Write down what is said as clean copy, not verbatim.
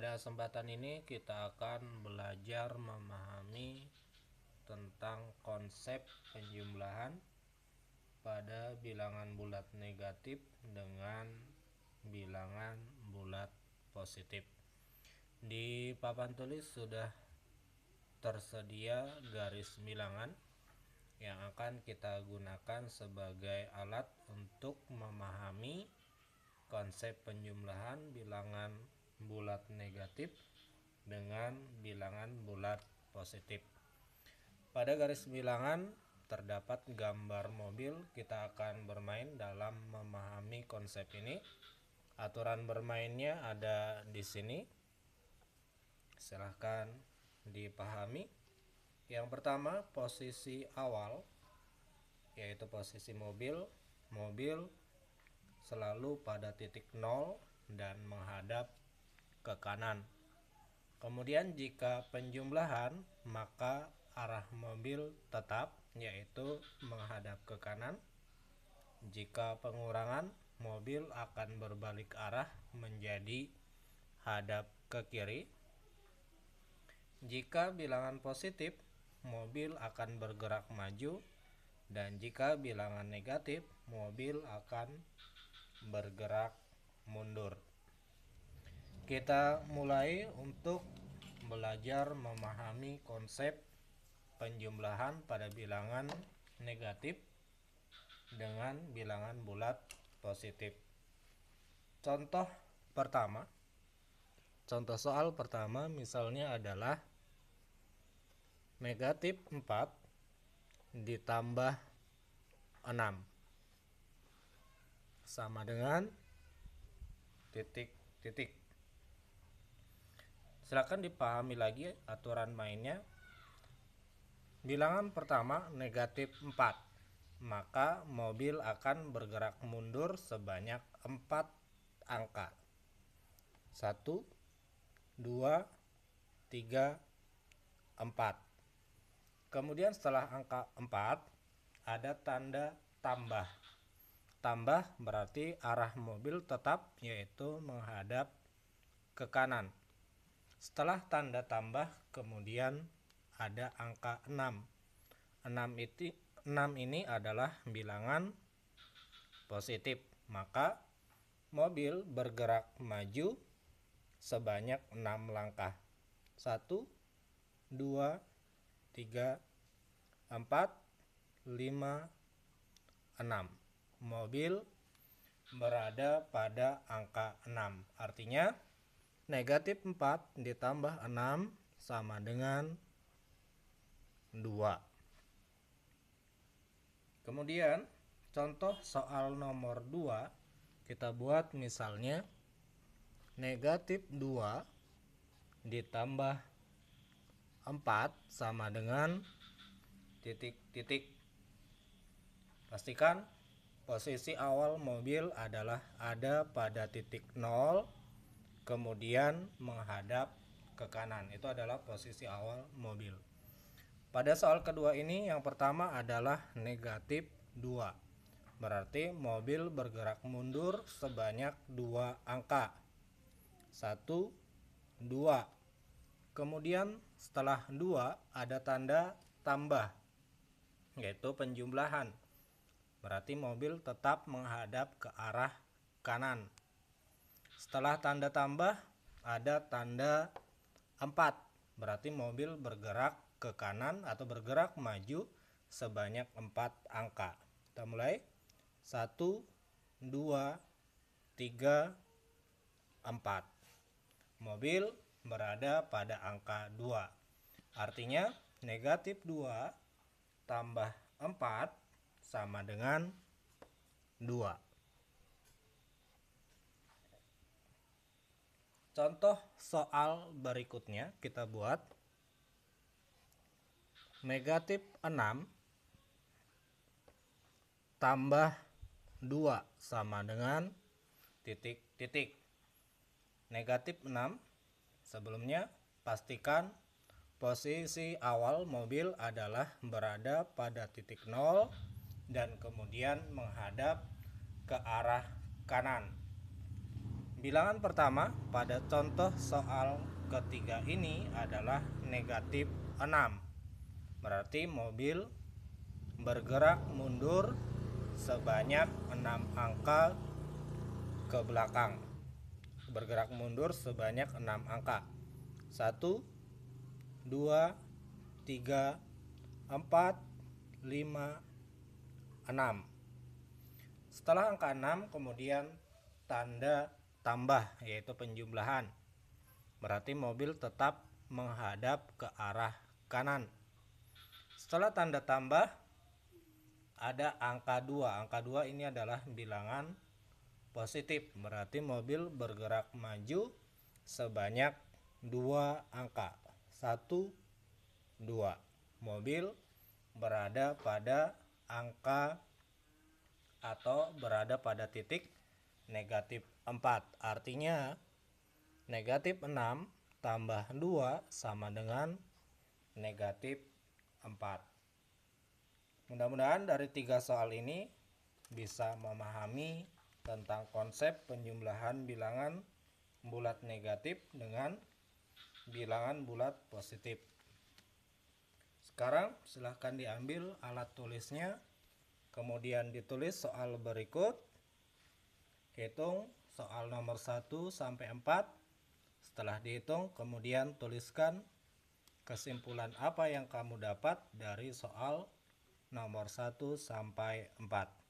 Pada kesempatan ini kita akan belajar memahami tentang konsep penjumlahan pada bilangan bulat negatif dengan bilangan bulat positif. Di papan tulis sudah tersedia garis bilangan yang akan kita gunakan sebagai alat untuk memahami konsep penjumlahan bilangan bulat negatif dengan bilangan bulat positif. Pada garis bilangan terdapat gambar mobil. Kita akan bermain dalam memahami konsep ini. Aturan bermainnya ada di sini. Silahkan dipahami. Yang pertama, posisi awal yaitu posisi mobil. Mobil selalu pada titik 0 dan menghadap ke kanan. Kemudian jika penjumlahan, maka arah mobil tetap yaitu menghadap ke kanan. Jika pengurangan, mobil akan berbalik arah menjadi hadap ke kiri. Jika bilangan positif, mobil akan bergerak maju, dan jika bilangan negatif, mobil akan bergerak mundur. Kita mulai untuk belajar memahami konsep penjumlahan pada bilangan negatif dengan bilangan bulat positif. Contoh soal pertama misalnya adalah negatif 4 ditambah 6 sama dengan titik-titik. Silakan dipahami lagi aturan mainnya. Bilangan pertama negatif 4, maka mobil akan bergerak mundur sebanyak 4 angka. 1, 2, 3, 4. Kemudian setelah angka 4 ada tanda tambah. Tambah berarti arah mobil tetap yaitu menghadap ke kanan. Setelah tanda tambah kemudian ada angka 6. 6 ini adalah bilangan positif, maka mobil bergerak maju sebanyak 6 langkah. 1, 2, 3, 4, 5, 6. Mobil berada pada angka 6. Artinya negatif 4 ditambah 6 sama dengan 2. Kemudian contoh soal nomor 2 kita buat misalnya negatif 2 ditambah 4 sama dengan titik-titik. Pastikan posisi awal mobil adalah ada pada titik 0 kemudian menghadap ke kanan. Itu adalah posisi awal mobil. Pada soal kedua ini yang pertama adalah negatif 2. Berarti mobil bergerak mundur sebanyak 2 angka. 1, 2. Kemudian setelah 2 ada tanda tambah yaitu penjumlahan. Berarti mobil tetap menghadap ke arah kanan. Setelah tanda tambah ada tanda 4. Berarti mobil bergerak ke kanan atau bergerak maju sebanyak 4 angka. Kita mulai. 1, 2, 3, 4. Mobil berada pada angka 2. Artinya negatif 2 tambah 4 sama dengan 2. Contoh soal berikutnya kita buat negatif 6 tambah 2 sama dengan titik-titik. Negatif 6, sebelumnya pastikan posisi awal mobil adalah berada pada titik 0 dan kemudian menghadap ke arah kanan. Bilangan pertama pada contoh soal ketiga ini adalah negatif 6. Berarti mobil bergerak mundur sebanyak 6 angka ke belakang. Bergerak mundur sebanyak 6 angka. 1, 2, 3, 4, 5, 6. Setelah angka 6 kemudian tanda tambah, yaitu penjumlahan. Berarti mobil tetap menghadap ke arah kanan. Setelah tanda tambah ada angka 2. Angka 2 ini adalah bilangan positif. Berarti mobil bergerak maju sebanyak 2 angka. 1, 2. Mobil berada pada angka atau berada pada titik negatif 4. Artinya negatif 6 tambah 2 sama dengan negatif 4. Mudah-mudahan dari 3 soal ini bisa memahami tentang konsep penjumlahan bilangan bulat negatif dengan bilangan bulat positif. Sekarang silahkan diambil alat tulisnya, kemudian ditulis soal berikut. Hitung soal nomor 1 sampai 4. Setelah dihitung, kemudian tuliskan kesimpulan apa yang kamu dapat dari soal nomor 1 sampai 4.